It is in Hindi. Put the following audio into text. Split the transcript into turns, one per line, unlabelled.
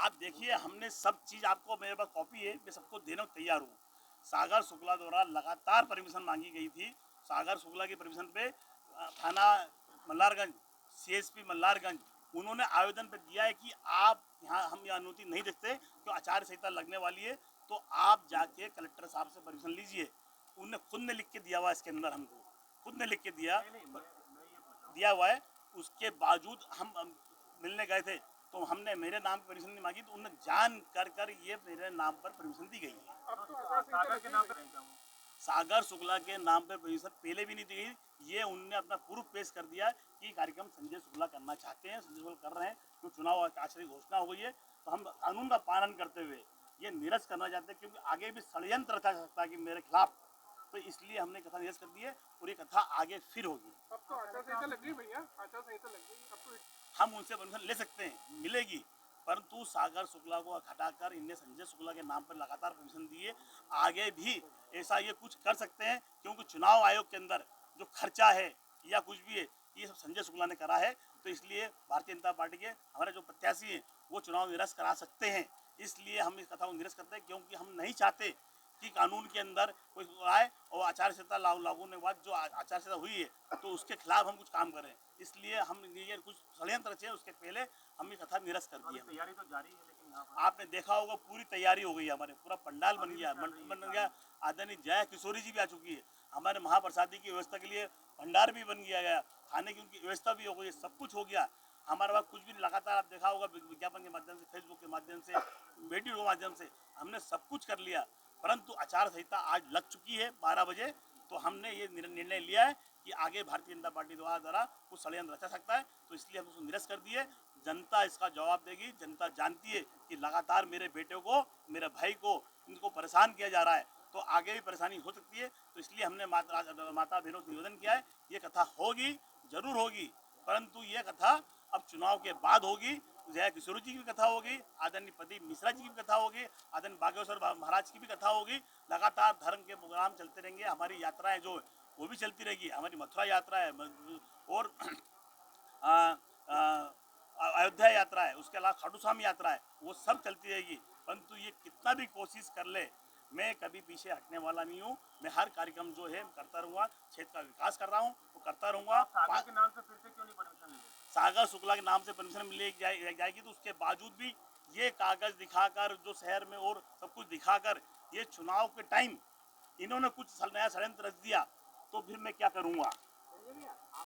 आप देखिए, हमने सब चीज़, आपको मेरे पास कॉपी है, मैं सबको देने को तैयार हूँ। सागर शुक्ला द्वारा लगातार परमिशन मांगी गई थी। सागर शुक्ला की परमिशन पे थाना मल्हारगंज, सीएसपी मल्हारगंज, उन्होंने आवेदन पे दिया है कि आप यहाँ, हम यहाँ अनुमति नहीं देखते क्यों आचार संहिता लगने वाली है, तो आप जाके कलेक्टर साहब से परमिशन लीजिए। उन्होंने खुद ने लिख के दिया हुआ है इसके अंदर, हमको खुद ने लिख के दिया हुआ है। उसके बावजूद हम मिलने गए थे तो हमने मेरे नाम पर परमिशन नहीं मांगी, तो उन्हें जान कर ये मेरे नाम पर परमिशन दी गई है।
अब तो सागर के नाम पे
सागर शुक्ला के नाम पर परमिशन पहले भी नहीं दी गई। ये उनने अपना प्रूफ पेश कर दिया कि कार्यक्रम संजय शुक्ला करना चाहते हैं, संजय शुक्ला कर रहे हैं, तो चुनाव आचार घोषणा हो गई है, तो हम कानून का पालन करते हुए ये निरस्त करना चाहते हैं, क्योंकि आगे भी षड्यंत्र रचा जा सकता है कि मेरे खिलाफ, तो इसलिए हमने कथा निरस्त कर दी है और ये कथा आगे फिर होगी।
अब तो आचार संहिता लग गई भैया, आचार संहिता लग गई, अब तो
हम उनसे परमिशन ले सकते हैं, मिलेगी, परंतु सागर शुक्ला को हटाकर इनने संजय शुक्ला के नाम पर लगातार परमिशन दिए। आगे भी ऐसा ये कुछ कर सकते हैं, क्योंकि चुनाव आयोग के अंदर जो खर्चा है या कुछ भी है, ये सब संजय शुक्ला ने करा है, तो इसलिए भारतीय जनता पार्टी के हमारे जो प्रत्याशी हैं वो चुनाव निरस्त करा सकते हैं। इसलिए हम इस कथा को निरस्त करते हैं, क्योंकि हम नहीं चाहते कि कानून के अंदर कोई आए और आचार संहिता लागू होने के बाद जो आचार संहिता हुई है तो उसके खिलाफ हम कुछ काम करें। इसलिए हम ये कुछ षड्यंत्र रचे, उसके पहले हम ये कथा निरस्त कर दी है।
तैयारी तो जारी है, लेकिन
आपने देखा होगा पूरी तैयारी हो गई है, हमारे पूरा पंडाल बन गया, बन गया। आदरणीय जया किशोरी जी भी आ चुकी है, हमारे महाप्रसादी की व्यवस्था के लिए भंडार भी बन गया, खाने की उनकी व्यवस्था भी हो गई, सब कुछ हो गया। हमारे पास कुछ भी लगातार आप देखा होगा विज्ञापन के माध्यम से, फेसबुक के माध्यम से, वीडियो के माध्यम से हमने सब कुछ कर लिया, परंतु आचार संहिता आज लग चुकी है 12 बजे, तो हमने ये निर्णय लिया है कि आगे भारतीय जनता पार्टी द्वारा कुछ षड्यंत्र रचा सकता है, तो इसलिए हम उसको निरस्त कर दिए। जनता इसका जवाब देगी। जनता जानती है कि लगातार मेरे बेटे को, मेरे भाई को, इनको परेशान किया जा रहा है, तो आगे भी परेशानी हो सकती है, तो इसलिए हमने माता बहनों से निवेदन किया है, ये कथा होगी, जरूर होगी, परंतु ये कथा अब चुनाव के बाद होगी। जया किशोरी जी की भी कथा होगी, आदरणीय प्रदीप मिश्रा जी की भी कथा होगी, आदरणीय बागेश्वर महाराज की भी कथा होगी। लगातार धर्म के प्रोग्राम चलते रहेंगे, हमारी यात्राएं जो वो भी चलती रहेगी, हमारी मथुरा यात्रा है और अयोध्या यात्रा है, उसके अलावा खाटू श्याम यात्रा है, वो सब चलती रहेगी। परंतु ये कितना भी कोशिश कर ले, मैं कभी पीछे हटने वाला नहीं हूँ। मैं हर कार्यक्रम जो है करता रहूँगा, क्षेत्र का विकास कर रहा हूँ, वो करता रहूँगा।
सागर के नाम से फिर से क्यों नहीं परमिशन ली?
सागर शुक्ला के नाम से परमिशन मिल जाएगी, तो उसके बावजूद भी ये कागज दिखाकर, जो शहर में और सब कुछ दिखाकर, ये चुनाव के टाइम इन्होंने कुछ नया षड्यंत्र रच दिया, तो फिर मैं क्या करूँगा।